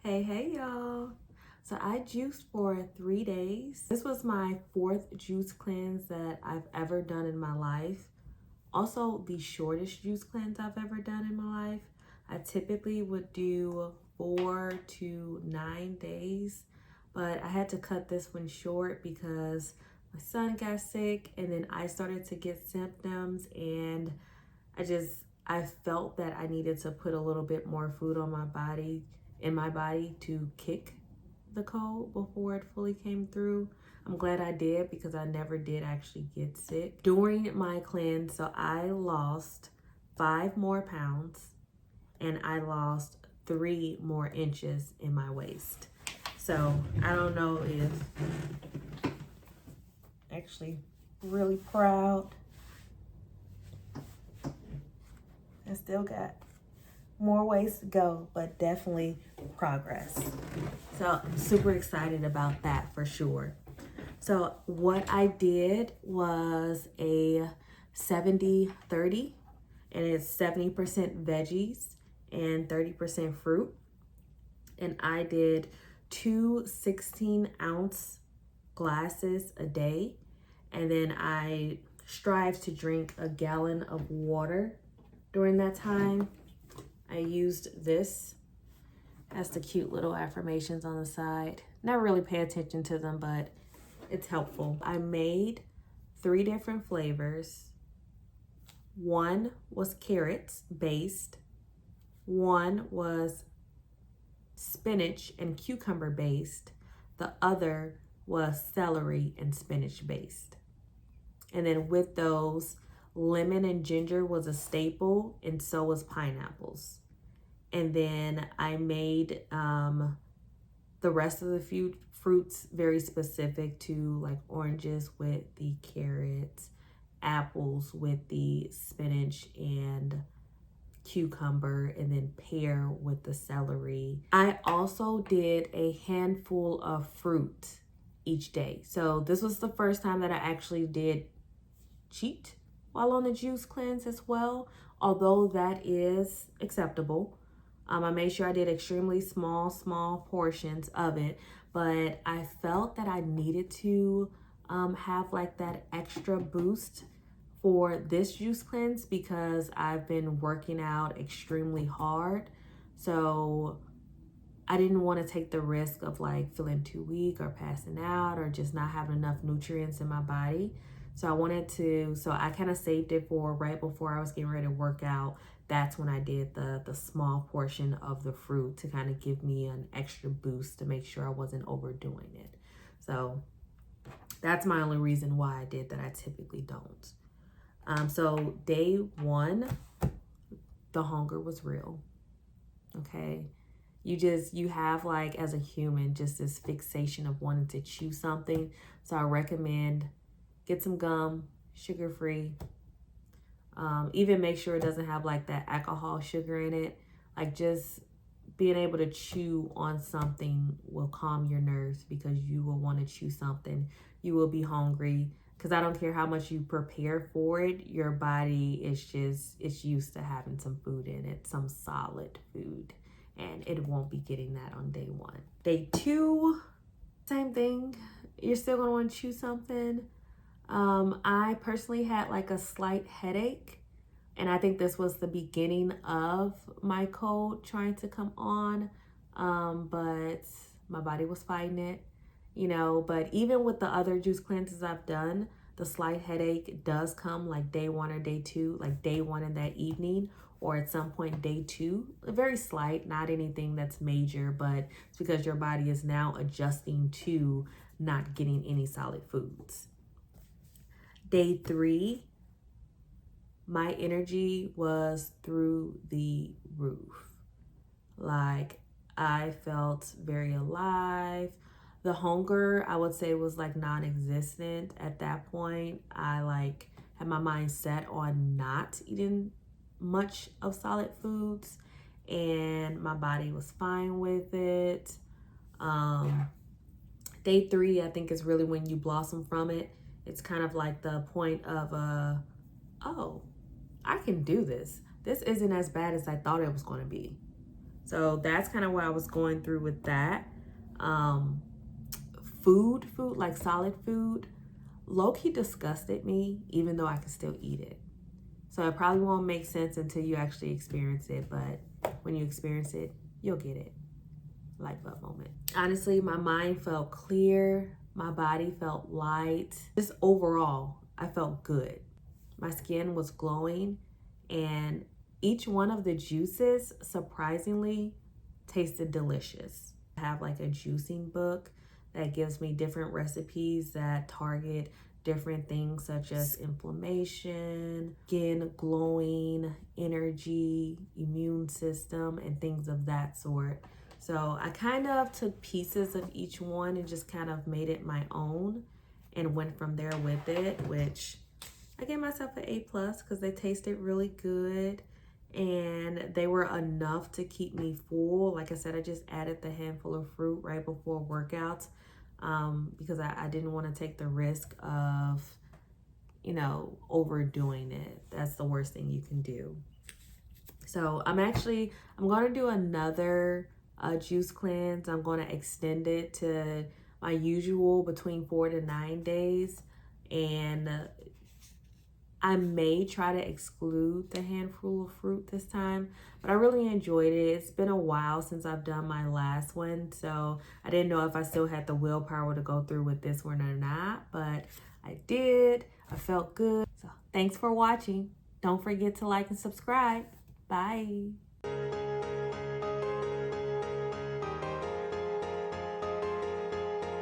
Hey y'all. So I juiced for 3 days. This was my fourth juice cleanse that I've ever done in my life. Also the shortest juice cleanse I've ever done in my life. I typically would do 4 to 9 days, but I had to cut this one short because my son got sick and then I started to get symptoms, and I felt that I needed to put a little bit more food on my body to kick the cold before it fully came through. I'm glad I did because I never did actually get sick during my cleanse. So I lost 5 more pounds and I lost 3 more inches in my waist. So I don't know if actually really proud. I still got more ways to go, but definitely progress. So I'm super excited about that for sure. So what I did was a 70-30, and it's 70% veggies and 30% fruit. And I did 2 16-ounce glasses a day. And then I strive to drink a gallon of water during that time. I used this as the cute little affirmations on the side. Never really pay attention to them, but it's helpful. I made 3 different flavors. One was carrots based. One was spinach and cucumber based. The other was celery and spinach based. And then with those, lemon and ginger was a staple, and so was pineapples. And then I made the rest of the fruits very specific to, like oranges with the carrots, apples with the spinach and cucumber, and then pear with the celery. I also did a handful of fruit each day. So this was the first time that I actually did cheat while on the juice cleanse as well, although that is acceptable. I made sure I did extremely small portions of it, but I felt that I needed to have like that extra boost for this juice cleanse because I've been working out extremely hard. So I didn't want to take the risk of like feeling too weak or passing out or just not having enough nutrients in my body. So I kind of saved it for right before I was getting ready to work out. That's when I did the small portion of the fruit to kind of give me an extra boost to make sure I wasn't overdoing it. So that's my only reason why I did that. I typically don't. So day 1, the hunger was real. Okay. You have like as a human just this fixation of wanting to chew something. So I recommend get some gum, sugar-free. Even make sure it doesn't have like that alcohol sugar in it. Like just being able to chew on something will calm your nerves because you will want to chew something. You will be hungry because I don't care how much you prepare for it. Your body it's used to having some food in it, some solid food, and it won't be getting that on day 1. Day 2, same thing. You're still going to want to chew something. I personally had like a slight headache, and I think this was the beginning of my cold trying to come on, but my body was fighting it, but even with the other juice cleanses I've done, the slight headache does come like day 1 or day 2, like day 1 in that evening, or at some point day 2, very slight, not anything that's major, but it's because your body is now adjusting to not getting any solid foods. Day 3, my energy was through the roof. Like I felt very alive. The hunger, I would say, was like non-existent at that point. I like had my mind set on not eating much of solid foods, and my body was fine with it. Day 3, I think, is really when you blossom from it. It's kind of like the point of, oh, I can do this. This isn't as bad as I thought it was going to be. So that's kind of what I was going through with that. Food, like solid food, low-key disgusted me, even though I could still eat it. So it probably won't make sense until you actually experience it, but when you experience it, you'll get it. Light bulb moment. Honestly, my mind felt clear. My body felt light. Just overall, I felt good. My skin was glowing, and each one of the juices, surprisingly, tasted delicious. I have like a juicing book that gives me different recipes that target different things such as inflammation, skin glowing, energy, immune system, and things of that sort. So I kind of took pieces of each one and just kind of made it my own and went from there with it, which I gave myself an A+ because they tasted really good and they were enough to keep me full. Like I said, I just added the handful of fruit right before workouts because I didn't want to take the risk of, you know, overdoing it. That's the worst thing you can do. So I'm going to do another juice cleanse. I'm going to extend it to my usual between 4 to 9 days. And I may try to exclude the handful of fruit this time, but I really enjoyed it. It's been a while since I've done my last one, so I didn't know if I still had the willpower to go through with this one or not, but I did. I felt good. So thanks for watching. Don't forget to like and subscribe. Bye.